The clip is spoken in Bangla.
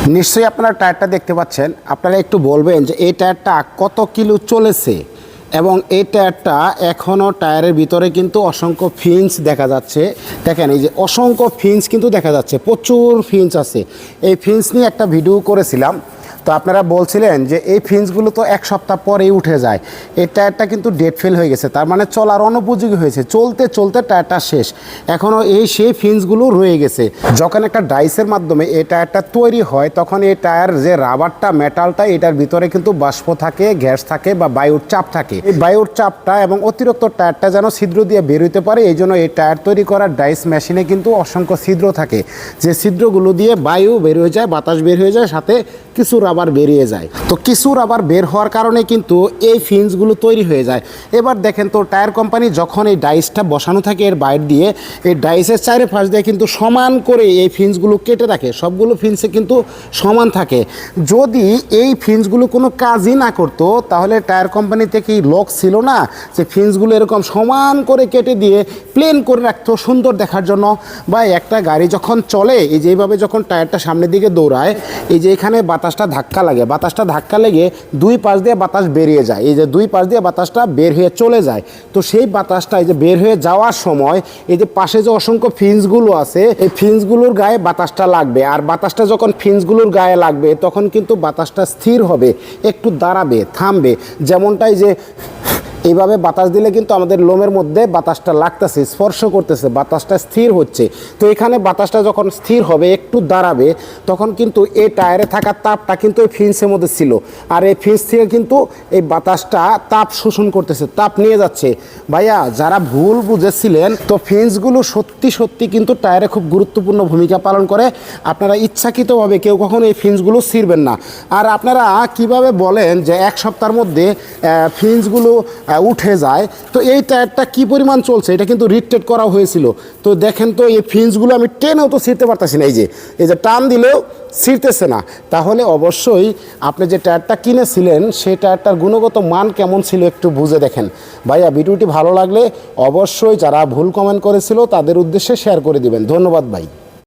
নিশ্চয়ই আপনারা টায়ারটা দেখতে পাচ্ছেন। আপনারা একটু বলবেন যে এই টায়ারটা কত কিলো চলেছে, এবং এই টায়ারটা এখনও টায়ারের ভিতরে কিন্তু অসংখ্য ফিন্স দেখা যাচ্ছে। দেখেন এই যে অসংখ্য ফিন্স কিন্তু দেখা যাচ্ছে, প্রচুর ফিন্স আছে। এই ফিন্স নিয়ে একটা ভিডিও করেছিলাম, তো আপনারা বলছিলেন যে এই ফিন্সগুলো তো এক সপ্তাহ পরেই উঠে যায়। এই টায়ারটা কিন্তু ডেট ফেল হয়ে গেছে, তার মানে চলার অনুপযোগী হয়েছে, চলতে চলতে টায়ারটা শেষ। এখনও সেই ফিন্সগুলো রয়ে গেছে। যখন একটা ডাইসের মাধ্যমে এই টায়ারটা তৈরি হয়, তখন এই টায়ার যে রাবারটা, মেটালটা, এটার ভিতরে কিন্তু বাষ্প থাকে, গ্যাস থাকে বা বায়ুর চাপ থাকে। এই বায়ুর চাপটা এবং অতিরিক্ত টায়ারটা যেন ছিদ্র দিয়ে বের হইতে পারে, এই জন্য এই টায়ার তৈরি করার ডাইস মেশিনে কিন্তু অসংখ্য ছিদ্র থাকে, যে ছিদ্রগুলো দিয়ে বায়ু বের হয়ে যায়, বাতাস বের হয়ে যায়, সাথে কিছু রাবার বেরিয়ে যায়। তো কিছু রাবার বের হওয়ার কারণে কিন্তু এই ফিন্সগুলো তৈরি হয়ে যায়। এবার দেখেন তো টায়ার কোম্পানি যখন এই ডাইসটা বসানো থাকে এর বাইরে দিয়ে, এই ডাইসের চারিপাশ দিয়ে কিন্তু সমান করে এই ফিন্সগুলো কেটে রাখে, সবগুলো ফিন্সে কিন্তু সমান থাকে। যদি এই ফিন্সগুলো কোনো কাজই না করতো, তাহলে টায়ার কোম্পানিতে কি লোক ছিল না যে ফিন্সগুলো এরকম সমান করে কেটে দিয়ে প্লেন করে রাখতো সুন্দর দেখার জন্য? বা একটা গাড়ি যখন চলে, এই যেভাবে যখন টায়ারটা সামনের দিকে দৌড়ায়, এই যে এখানে বাতাসটা ধাক্কা লাগে, বাতাসটা ধাক্কা লেগে দুই পাশ দিয়ে বাতাস বেরিয়ে যায়, এই যে দুই পাশ দিয়ে বাতাসটা বের হয়ে চলে যায়। তো সেই বাতাসটা এই যে বের হয়ে যাওয়ার সময় এই যে পাশে যে অসংখ্য ফিন্সগুলো আছে, এই ফিন্সগুলোর গায়ে বাতাসটা লাগবে, আর বাতাসটা যখন ফিন্সগুলোর গায়ে লাগবে তখন কিন্তু বাতাসটা স্থির হবে, একটু দাঁড়াবে, থামবে। যেমনটাই যে এইভাবে বাতাস দিলে কিন্তু আমাদের লোমের মধ্যে বাতাসটা লাগতেছে, স্পর্শ করতেছে, বাতাসটা স্থির হচ্ছে। তো এখানে বাতাসটা যখন স্থির হবে, একটু দাঁড়াবে, তখন কিন্তু এই টায়ারে থাকা তাপটা কিন্তু এই ফিন্সের মধ্যে ছিল, আর এই ফিন্স থেকে কিন্তু এই বাতাসটা তাপ শোষণ করতেছে, তাপ নিয়ে যাচ্ছে। ভাইয়া, যারা ভুল বুঝেছিলেন, তো ফিন্সগুলো সত্যি সত্যি কিন্তু টায়ারে খুব গুরুত্বপূর্ণ ভূমিকা পালন করে। আপনারা ইচ্ছাকৃতভাবে কেউ কখনো এই ফিন্সগুলো ছিঁড়বেন না। আর আপনারা কিভাবে বলেন যে এক সপ্তাহের মধ্যে ফিন্সগুলো উঠে যায়? তো এই টায়ারটা কি পরিমাণ চলছে, এটা কিন্তু রিটেট করা হয়েছিল। তো দেখেন তো এই ফিন্সগুলো আমি টেনেও তো ছিঁড়তে পারতেছি না, এই যে টান দিলেও ছিঁড়তেছে না। তাহলে অবশ্যই আপনি যে টায়ারটা কিনেছিলেন সেই টায়ারটার গুণগত মান কেমন ছিল একটু বুঝে দেখেন। ভাইয়া, ভিডিওটি ভালো লাগলে অবশ্যই যারা ভুল কমেন্ট করেছিল তাদের উদ্দেশ্যে শেয়ার করে দিবেন। ধন্যবাদ ভাই।